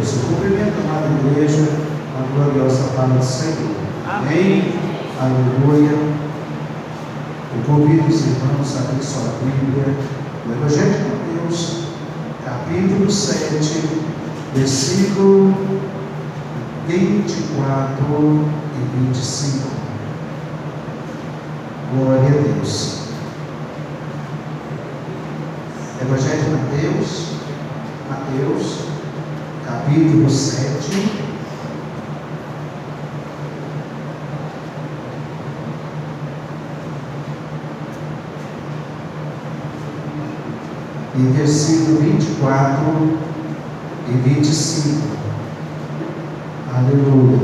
Deus, o cumprimento da amada igreja, a gloriosa palavra do Senhor. Amém. Aleluia. Eu convido os irmãos a abrir sua Bíblia, no Evangelho de Mateus, capítulo 7, versículo 24 e 25. Glória a Deus. Evangelho de Mateus, capítulo 7, e versículo 24 e 25. Aleluia.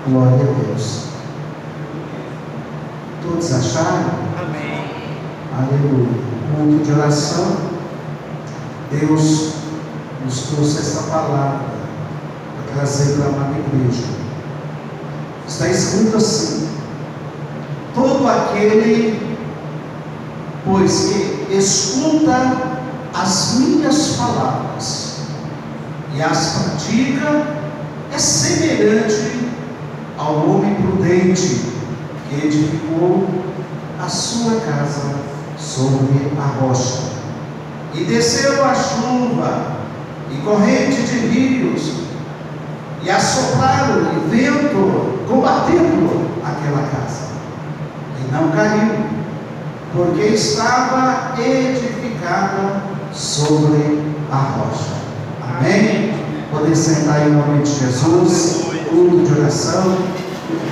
Glória a Deus. Todos acharam? Amém. Aleluia. Culto de oração. Deus nos trouxe essa palavra para trazer para a amada igreja. Está escrito assim: todo aquele, pois que escuta as minhas palavras e as pratica, é semelhante ao homem prudente que edificou a sua casa sobre a rocha. E desceu a chuva e corrente de rios, e assopraram e vento combatendo aquela casa, e não caiu, porque estava edificada sobre a rocha. Amém? Podem sentar em nome de Jesus, culto de oração.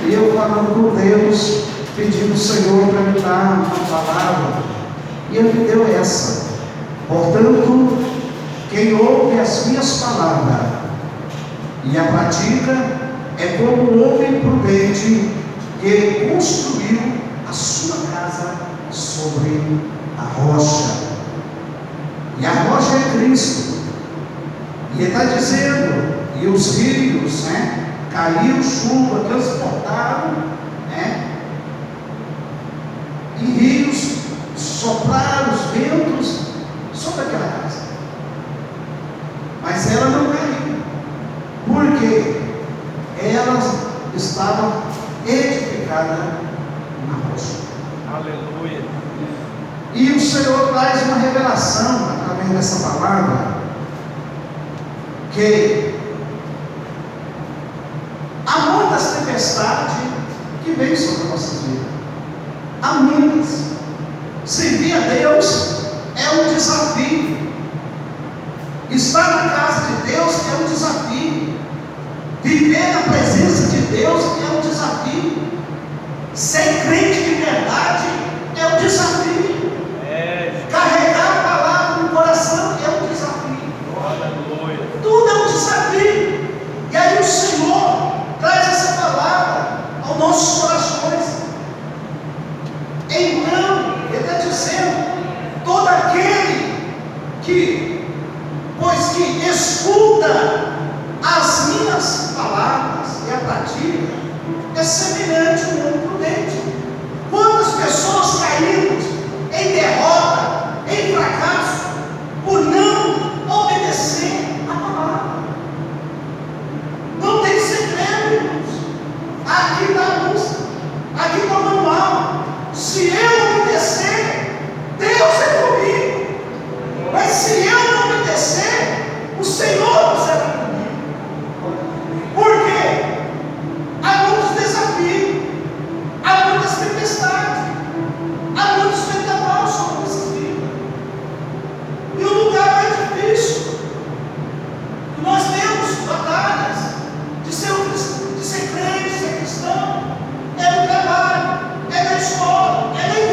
E eu falando com Deus, pedindo ao Senhor para me dar uma palavra, e Ele me deu essa. Portanto, quem ouve as minhas palavras e a pratica é como um homem prudente que construiu a sua casa sobre a rocha. E a rocha é Cristo. E Ele está dizendo, e os rios, caiu chuva, transportaram, e rios sopraram os ventos sobre aquela casa. Mas ela não caiu, porque ela estava edificada na rocha. Aleluia. E o Senhor traz uma revelação através dessa palavra, que há muitas tempestades que vêm sobre a nossa vida. Há muitas. Servir a Deus é um desafio. Estar na casa de Deus é um desafio. Viver na presença de Deus é um desafio. Ser crente de verdade é um desafio. Carregar a palavra no coração é um desafio. Aleluia. Tudo é um desafio. E aí o Senhor traz essa palavra aos nossos corações. Então, Ele está dizendo: todo aquele que, pois que escuta as minhas palavras e a pratica, é semelhante a um homem prudente. Quantas pessoas caíram em derrota, em fracasso, por não obedecer a palavra? Não tem segredo, irmãos. Aqui está a música, aqui está o manual. Se eu obedecer, Deus é comigo. Mas se eu não obedecer, o Senhor não será comigo. Por quê? Há muitos desafios, há muitas tempestades, há muitos vendavais sobre nossas vidas. E o lugar mais difícil, nós temos batalhas de ser crente, de ser cristão, é no trabalho, é na escola, é na igreja.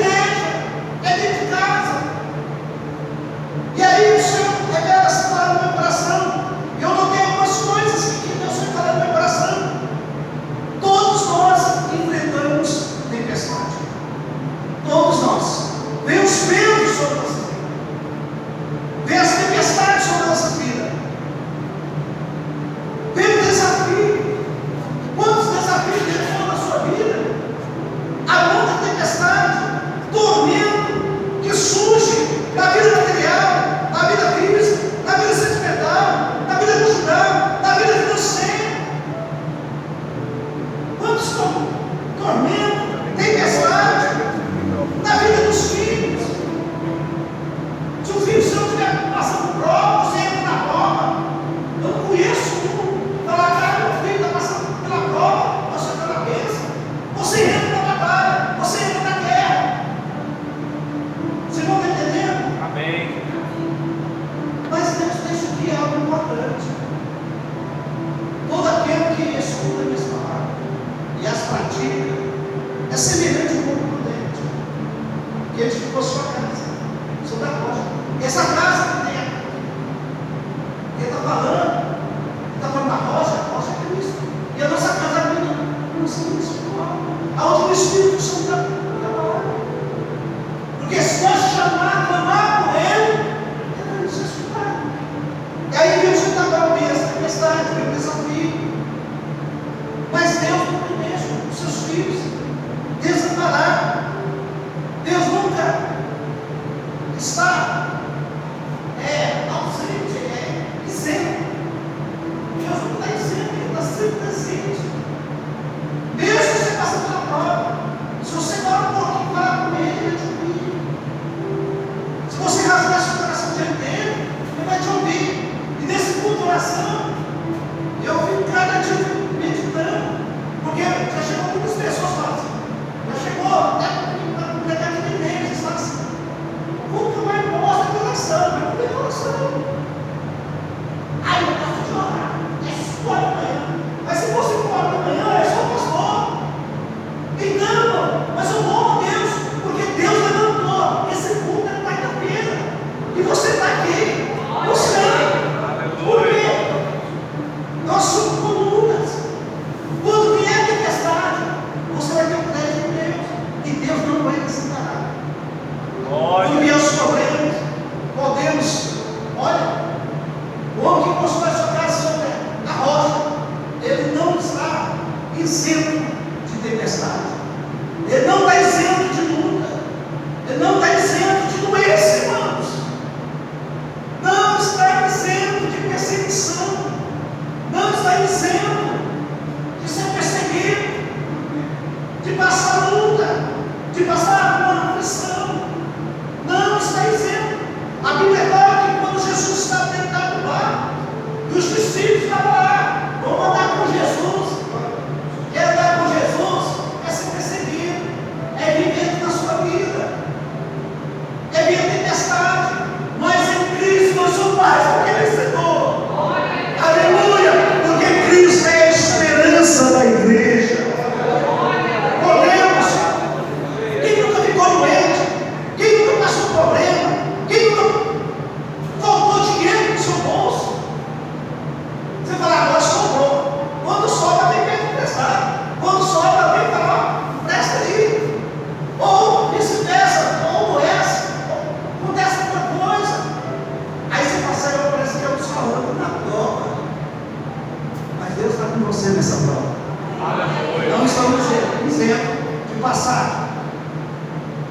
e você nessa prova. Aleluia. Não estamos isento de passar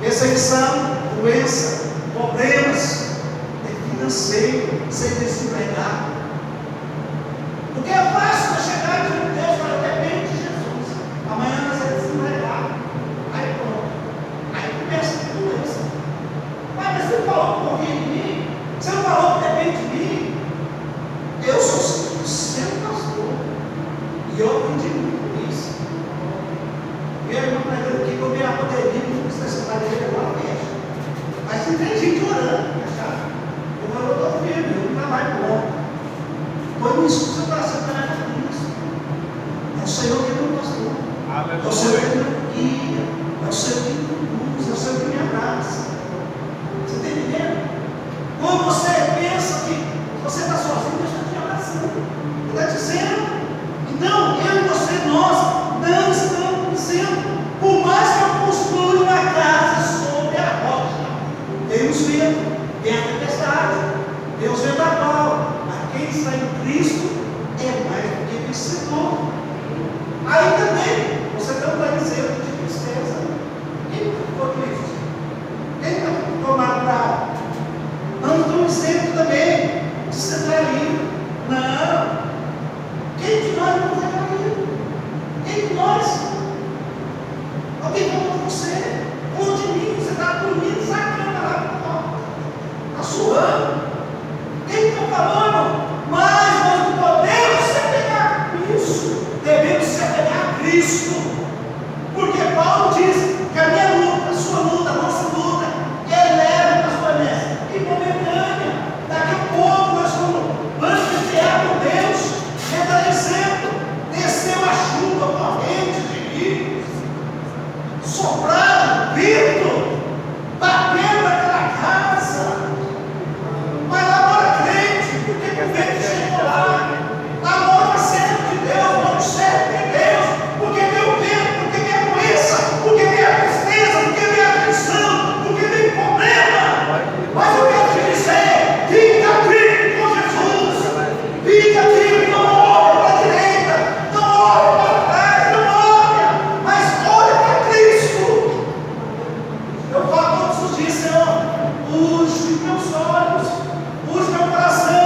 perseguição, doença, problemas financeiros, ser desempregado. Porque é fácil nós chegar diante de Deus e falar: depende de Jesus. Amanhã nós vamos desempregado. Aí pronto. Aí começa a doença. Mas você falou que confia em mim? Você não falou que depende de mim? Eu sou 100% pastor. E eu aprendi muito com isso. Meu irmão pregando aqui, eu vi a pandemia, não precisa essa dele agora mesmo. Mas se tem gente orando, eu estou firme, eu não trabalho bom. Põe isso no seu coração para isso. É o Senhor que é meu pastor. Aleluia. É o Senhor que é meu guia. É o Senhor que me conduz. É o Senhor que me abraça. Você está entendendo? Quando você pensa que você está sozinho, Deus está te abraçando. Ele está dizendo que não, eu e você, nós não estamos dizendo. Por mais que eu construa uma casa sobre a rocha, tem os ventos, tem a tempestade, tem os vendavais. Quem está em Cristo é mais do que vencedor. Aí também, você não está dizendo de tristeza. Quem ficou triste? Quem ficou magoado? Não estou dizendo também de ser traído. Não. Quem de nós não foi traído? Quem de nós? Alguém falou com você? Ou de mim? Você está dormindo, sacando lá, está suando. Quem está falando? Mas nós não podemos se apegar a Cristo, devemos se apegar a Cristo, porque Paulo diz que a minha luta, a sua luta, a nossa luta, é leve, pastor Ernesto, e momentânea. Daqui a pouco nós vamos viver com Deus. Ele está dizendo: desceu a chuva corrente de rios, soprando, vindo, batendo naquela casa. Mas agora crente, porque o vento chegou lá, amor a servo de Deus, não servo de Deus, porque vem o vento, porque vem a doença, porque vem a tristeza, porque vem a aflição, porque vem problema. Mas eu quero te dizer: fica firme com Jesus, fica firme, não olhe para a direita, não olhe para trás, não olha, mas olha para Cristo. Eu falo todos os dias: Senhor, use meus olhos, use meu coração.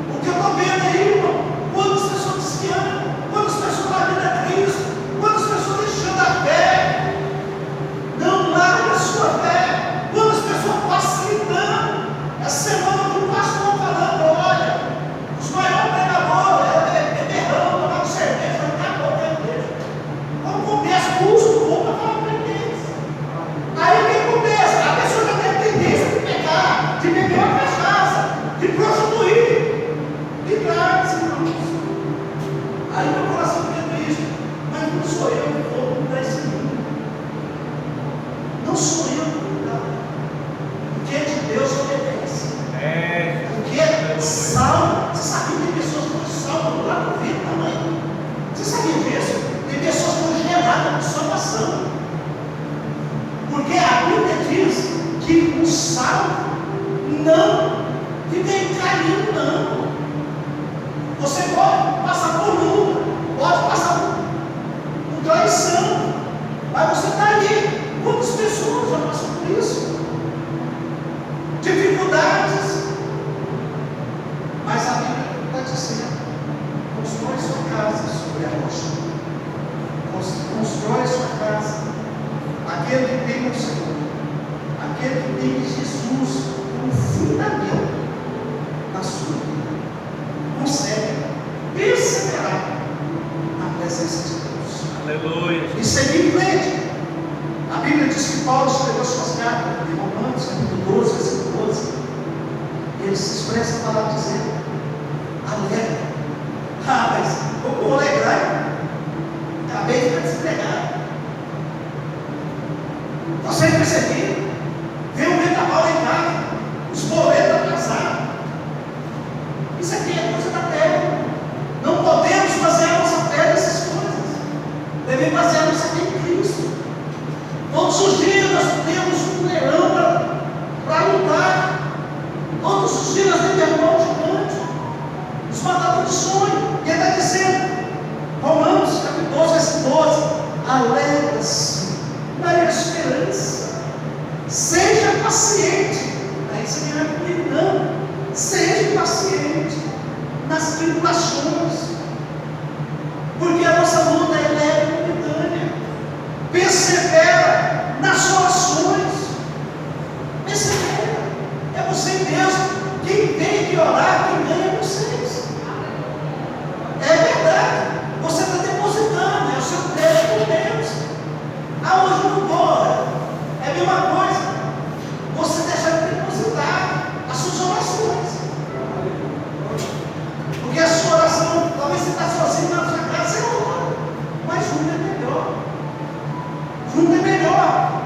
O que eu estou vendo aí, irmão? Quantas pessoas desviando, quantas pessoas largando a Cristo, quantas pessoas deixando a fé, não larga a sua fé, quantas pessoas facilitando. Essa semana eu vi um pastor falando: olha, os maiores pregadores é berrão, tomando cerveja, acabou a igreja. Vamos começar o curso do povo para falar para eles. Aí o que acontece? A pessoa já tem tendência de pecar, de beber uma cachaça, de prostituir, de drogas, irmãos. Aí meu coração fica triste. Mas não sou eu que vou mudar esse mundo. Não sou eu que vou mudar. Porque de Deus obedece. Porque salvo. Você sabia que tem pessoas que estão salvas lá no vento da mãe? Você sabia disso? Tem pessoas que estão geradas de salvação. Porque a Bíblia diz que o salvo não fica em carinho, não. Você pode passar por luta, pode passar por traição, mas você está ali. Quantas pessoas já passam por isso? Dificuldades. Mas a Bíblia está dizendo: constrói sua casa sobre a rocha. Constrói sua casa. Aquele que tem o Senhor, aquele que tem Jesus como fundamento na sua vida, consegue perseverar na presença de Deus. Aleluia. E seguir em frente. A Bíblia diz que Paulo escreveu suas cartas em Romanos, capítulo 12, versículo 12. E ele se expressa a palavra dizendo: alegra. Mas eu vou alegrar. Acabei de ficar desempregado. Você percebeu? Vem um vendaval lá em casa, os boletos atrasados. Isso aqui é coisa da terra. Não podemos basear nossa fé nessas coisas. Devemos basear nossa fé em Cristo. Todos os dias nós temos um leão para lutar. Todos os dias nós temos um gigante, os matadores de sonho. E ele está dizendo: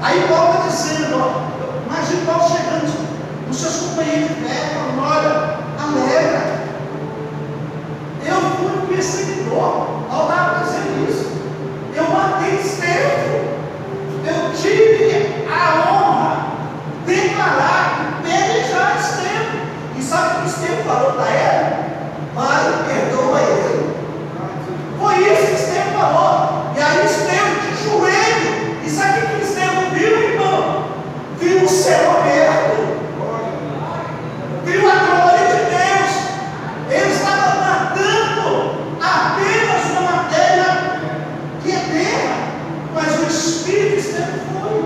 Aí Paulo está dizendo, imagina Paulo chegando nos seus companheiros de fé, falando, olha, alegra. Eu fui um perseguidor. Paulo estava dizendo isso. Eu matei Estevão. Eu tive a honra de declarar, pelejar Estevão. E sabe o que Estevão falou para ele? Pai, perdoa ele. Foi isso que Estevão falou. E aí Estevão de joelho. E sabe o que Estevão viu, irmão? Viu o céu aberto. Viu a glória de Deus. Ele estava matando apenas uma matéria que é terra. Mas o Espírito de Estevão foi.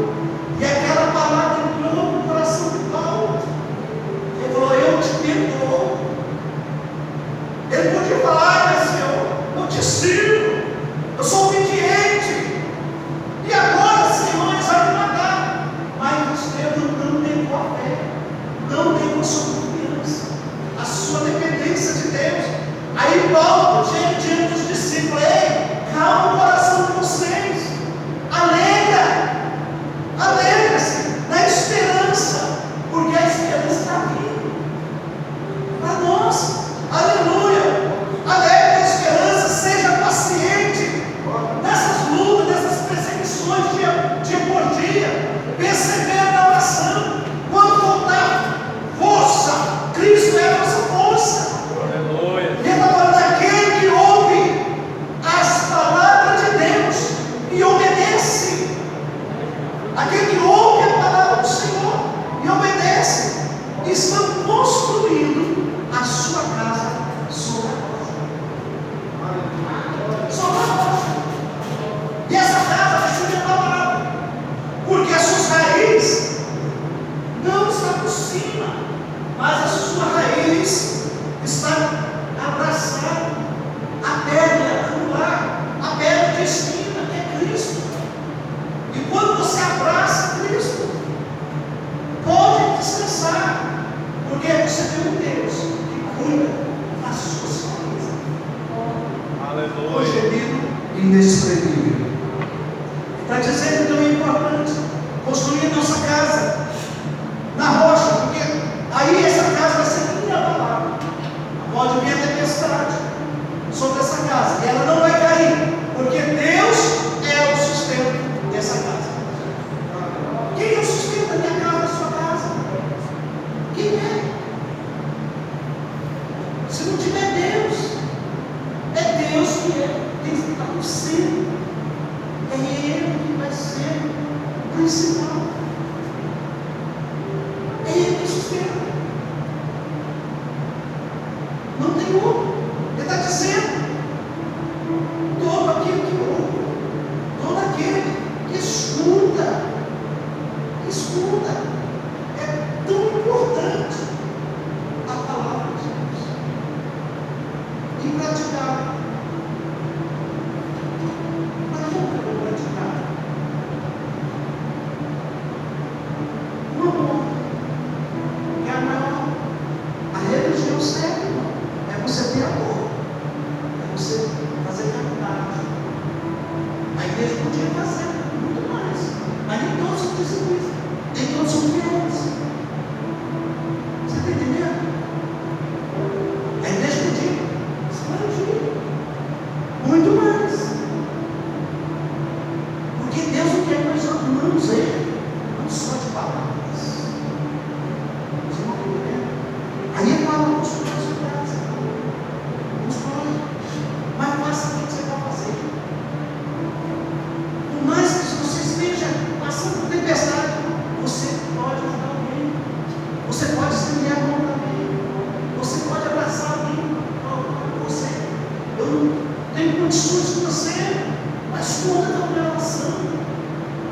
E aquela palavra entrou no coração de Paulo. Ele falou, eu te perdoo. Ele podia falar, mas Senhor, eu te sirvo, eu sou obediente, e agora, Senhor, eles vão me matar. Mas Estevão não negou a fé, não negou a sua confiança, a sua dependência de Deus. Aí Paulo chega diante dos discípulos, ei, calma o coração de vocês, alegra-se na esperança, porque a esperança está vindo para nós. Aleluia! Alegre na esperança, seja paciente nessas lutas, nessas perseguições dia por dia, persevera na oração. Quando faltar força, Cristo é a nossa força. Aleluia. E está falando daquele que ouve as palavras de Deus e obedece. Aquele que ouve a palavra do Senhor e obedece, estão construindo a sua casa sobre a rocha. Sobre a rocha. E essa casa vai ser preparada, porque as suas raízes não estão por cima, mas a sua raiz está abraçada à pedra angular, à pedra de esquina, que é Cristo. E quando você abraça Cristo, pode descansar, porque você tem um Deus que cuida das suas famílias. O Aleluia. gemido Inexprimível. está dizendo que é importante construir nossa casa na rocha, porque aí essa casa vai ser inabalável. Pode vir a tempestade sobre essa casa, e ela não vai cair, porque Deus é o sustento dessa casa. Quem é o sustento da minha casa, da sua casa? Quem é? Se não tiver Deus, é Deus que tem que estar no centro. É Ele que vai ser o principal. É Ele que sustenta. Não tem outro. Ele está dizendo: todo aquele que ouve, todo aquele que escuta, é tão importante a palavra de Deus e praticar. Mas como que eu vou praticar? O amor, que é a maior. A religião serve, irmão, é você ter amor, é você fazer caridade. A igreja podia fazer muito mais, mas nem todos são disciplinas, nem todos são fiéis. Você está entendendo? A igreja podia expandir muito mais, porque Deus não quer que nós amamos Ele, não só de palavras. Você não está entendendo? Aí é fala, construir a sua casa, constrói, mas faça o que você vai fazer. Por mais que você esteja passando por tempestade, você pode ajudar alguém, você pode estender a mão também, você pode abraçar alguém. Você, eu não tenho condições com você, mas conta da minha oração.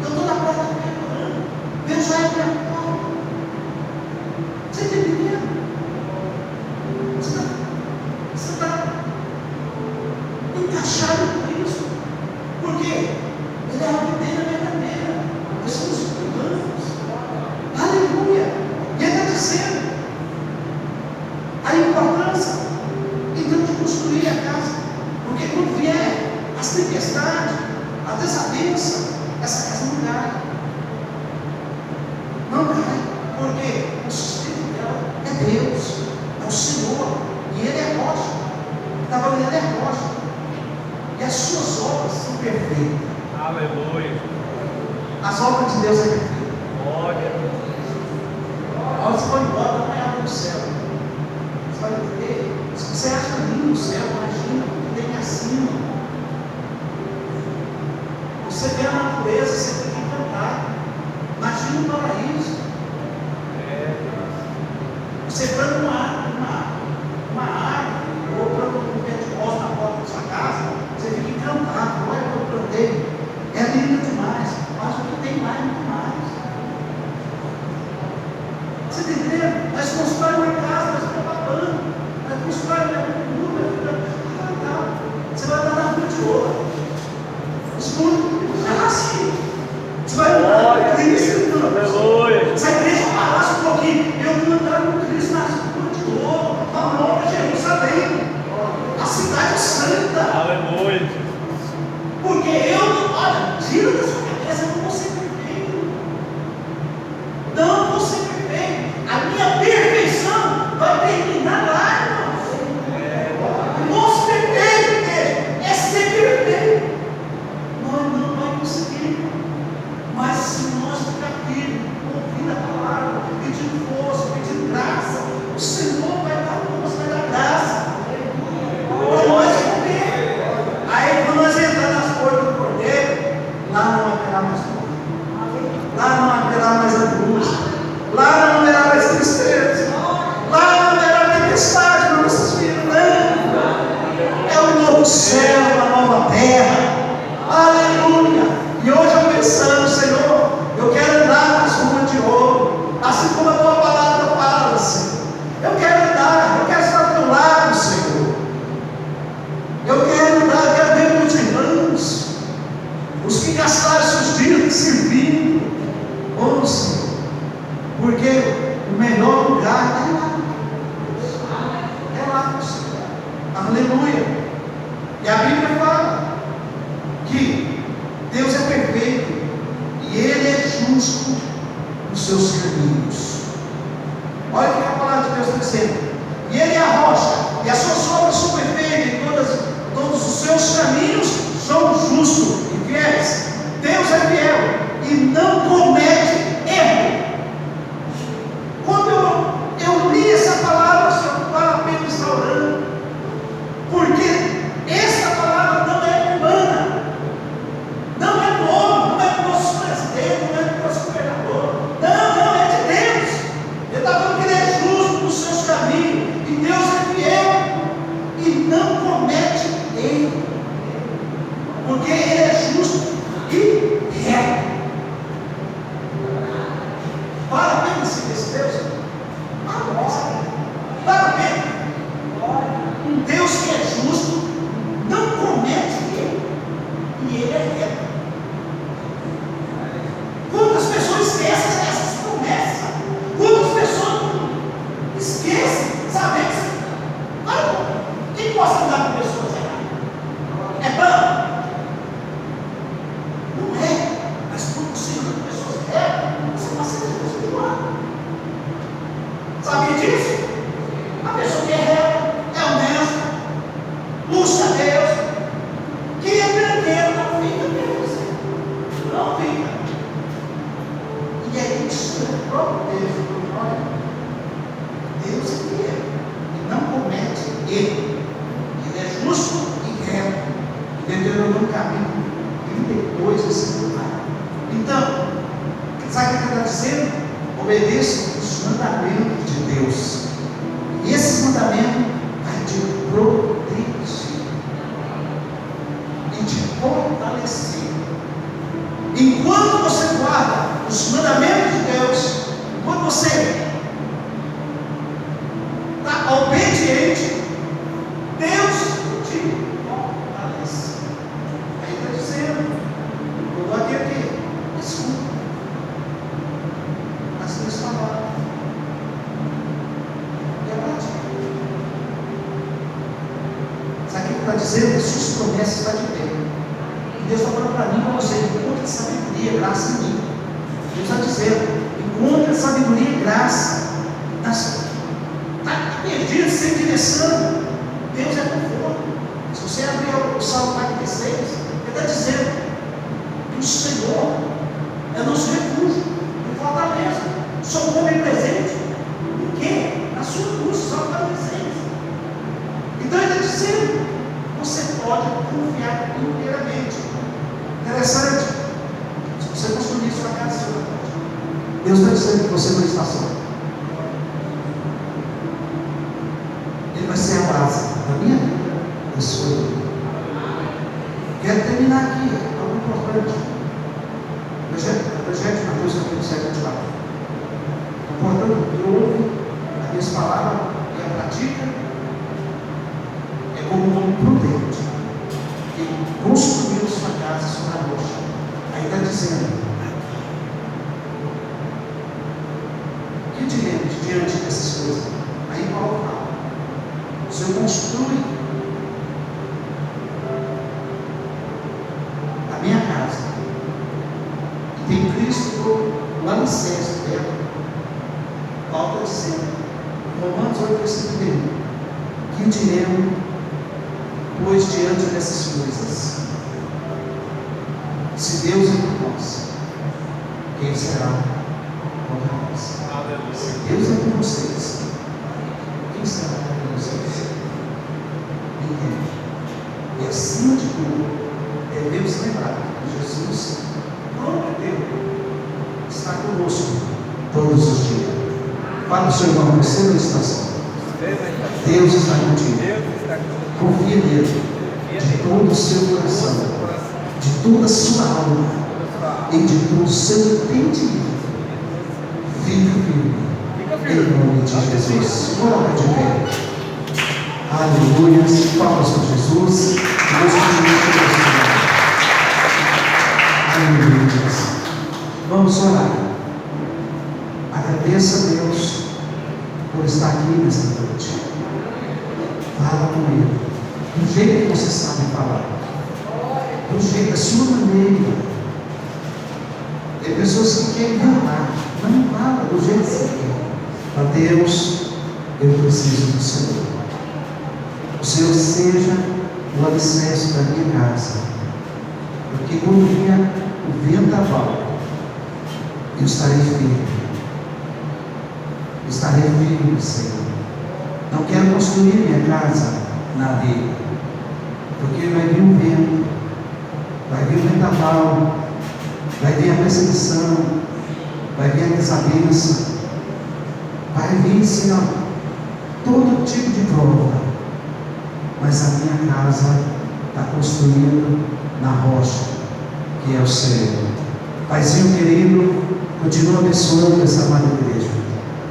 Eu estou na porta do meu orando, vejo aí para a porta. Você está entendendo? Você está encaixado com isso, porque Ele é a videira verdadeira, nós somos humanos. Aleluia! E Ele está dizendo a importância então de construir a casa, porque quando vier as tempestades, a desavença, essa casa não cai. Não cai. Por quê? O sustento dela é Deus, é o Senhor. E Ele é rocha. Estava ali, Ele é rocha. E as suas obras são perfeitas. Aleluia. As obras de Deus é perfeita. Glória. Olha, você vai embora, não é água do céu. Você vai ver. Se você acha lindo o céu, imagina o que tem acima. Você vê a natureza, você tem que encantar. Imagina o paraíso. Você planta uma árvore, ou planta um pé de rosa na porta da sua casa, você fica encantado. Olha o que eu plantei. É lindo demais. Mas o que tem lá é muito mais. Você está entendendo? Nós constrói uma casa, nós estamos babando. Nós constrói um mundo, você vai andar na rua de ouro. Escuta, é assim. Você vai andar com Cristo. Aleluia. Se a igreja parasse um pouquinho, eu vou andar com Cristo nas ruas de ouro, na nova Jerusalém, a cidade santa. Aleluia. Porque eu, olha, tira da sua cabeça, eu não vou ser perfeito. Não vou ser perfeito. A minha perfeição vai terminar lá, irmãos. O nosso perfeito, igreja, é ser perfeito. Nós não vamos conseguir. Mas se nós ficar firmes, ouvindo a palavra, pedindo força, pedindo graça, o Senhor vai dar força, vai dar graça. Para nós viver. Aí quando nós entrarmos nas portas do Cordeiro, lá não haverá mais dor. Lá não haverá mais angústia. Lá não haverá mais tristeza. Lá não haverá tempestade para nossas vidas. Não. É um novo céu, uma nova terra. Aleluia. E hoje eu pensando, Senhor, eu quero andar nas ruas de ouro, assim como a tua palavra fala, Senhor. Eu quero andar, eu quero estar do teu lado, Senhor. Eu quero andar, eu quero ver meus irmãos, os que gastaram seus dias servindo. Oh, Senhor, porque o melhor lugar é lá. É lá, Senhor. Aleluia. E a Bíblia fala que Deus é perfeito e Ele é justo nos seus caminhos. Olha o que a palavra de Deus está dizendo. E Ele é a rocha, e as suas obras são perfeitas, e todos os seus caminhos são justos e fiéis. Deus é fiel e não comete erro. Quando eu li essa palavra, Senhor, vale a pena estar orando, porque essa palavra não é humana. Não é do homem, não é do nosso presidente, não é do nosso governador. Não, é de Deus. Ele está falando que Ele é justo nos seus caminhos. E Deus é fiel e não comete erro. Porque Ele é justo e reto. Vale a pena seguir esse Deus? Vale a pena. Um Deus que é justo não comete erro. E Ele é reto. Quantas pessoas esquecem essas promessas? Quantas pessoas esquecem, sabe? Olha, quem possa andar com pessoas erradas? É bom? Não é. Mas quando você anda com pessoas erradas, você passa a ser pessoa de lado. Sabia disso? A pessoa que é reta, é honesta, busca a Deus. Quem é tranqueiro não fica Deus. Não fica. E aí isso é o próprio Deus. Olha, Deus é fiel e não comete erro. Ele é justo e reto. E Deuteronômio capítulo 32, versículo 4. Então, sabe o que ele está dizendo? Obedeça os mandamentos de Deus. E esse mandamento vai te proteger e te fortalecer. Enquanto você guarda os mandamentos de Deus, enquanto você está obediente, Deus te fortalece. Aí está dizendo, eu vou aqui, escuta as minhas palavras. E a prática. Sabe o que ele está dizendo? As suas promessas estão de pé. E Deus está falando para mim e para você, encontre sabedoria, graça em mim. Deus está dizendo, encontre sabedoria e graça. Está perdido, sem direção. Deus é conforto. Se você abrir o Salmo 46, ele está dizendo que o Senhor é nosso refúgio e fortaleza, socorro e presente. Em quê? Na sua cruz, Salmo 46. Então ele está dizendo, você pode confiar inteiramente. Interessante. Se você construir sua casa, você não pode. Deus está dizendo que você não está só. Ele vai ser a base da minha vida, da sua vida. Quero terminar aqui, algo importante. Evangelho de Mateus, capítulo 7, 24. Portanto, que ouve as minhas palavras e a pratica é como um homem prudente que construiu sua casa sobre a rocha. Aí está dizendo: o que diremos diante dessas coisas? Aí Paulo fala: se eu construo a minha casa e tem Cristo lá no alicerce dela, Paulo está dizendo, Romanos 8, versículo 1, que diremos, pois, diante dessas coisas? Se Deus é por nós, quem será contra nós? Aleluia. Se Deus é por vocês, quem será contra vocês? Ninguém. E acima de tudo, devemos lembrar que Jesus prometeu estar conosco todos os dias. Fala para o seu irmão, você não está só. Deus está contigo. Confia nele, de todo o seu coração, de toda a sua alma e de todo o seu entendimento. Fica firme, em nome de Jesus. Coloca de pé. Aleluia. Palmas para Jesus. Deus continue conosco. Aleluia. Vamos orar. Agradeça a Deus por estar aqui nesta noite. Fala com Ele, do jeito que você sabe falar, do jeito da sua maneira. Tem pessoas que querem falar, não fala do jeito que você quer. Para Deus, eu preciso do Senhor. O Senhor seja o alicerce da minha casa, porque quando vier o vendaval, eu estarei firme. Estarei firme, Senhor. Não quero construir minha casa na areia, porque vai vir o vento, vai vir o vendaval, vai vir a perseguição, vai vir a desavença, vai vir, Senhor, todo tipo de prova, mas a minha casa está construída na rocha, que é o Senhor. Paizinho querido, continua abençoando essa amada igreja,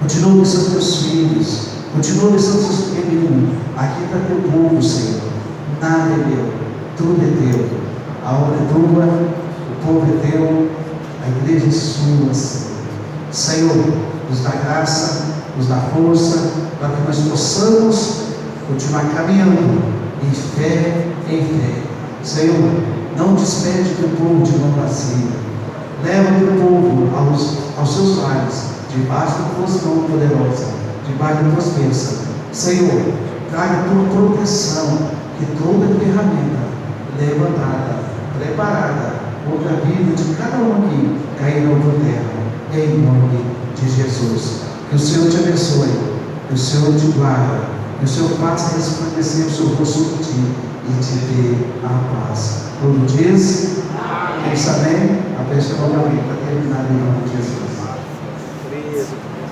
continua abençoando teus filhos, continua abençoando seus pequeninos. Aqui está teu povo, Senhor. Nada é meu, tudo é teu. A obra é tua, o povo é teu, a igreja é sua, Senhor. Senhor, nos dá graça, nos dá força, para que nós possamos continuar caminhando em fé em fé. Senhor, não despede teu povo de mão vazia. Leva teu povo aos seus lares, debaixo da tua mão poderosa, debaixo das tuas bênçãos. Senhor, traga a tua proteção, que toda ferramenta levantada, preparada contra a vida de cada um aqui cairá por terra, em nome de Jesus. Que o Senhor te abençoe, que o Senhor te guarde, que o Senhor faça resplandecer o seu rosto sobre ti e te dê a paz. Todo dia, quem sabe, a pessoa vai para terminar em nome de Jesus.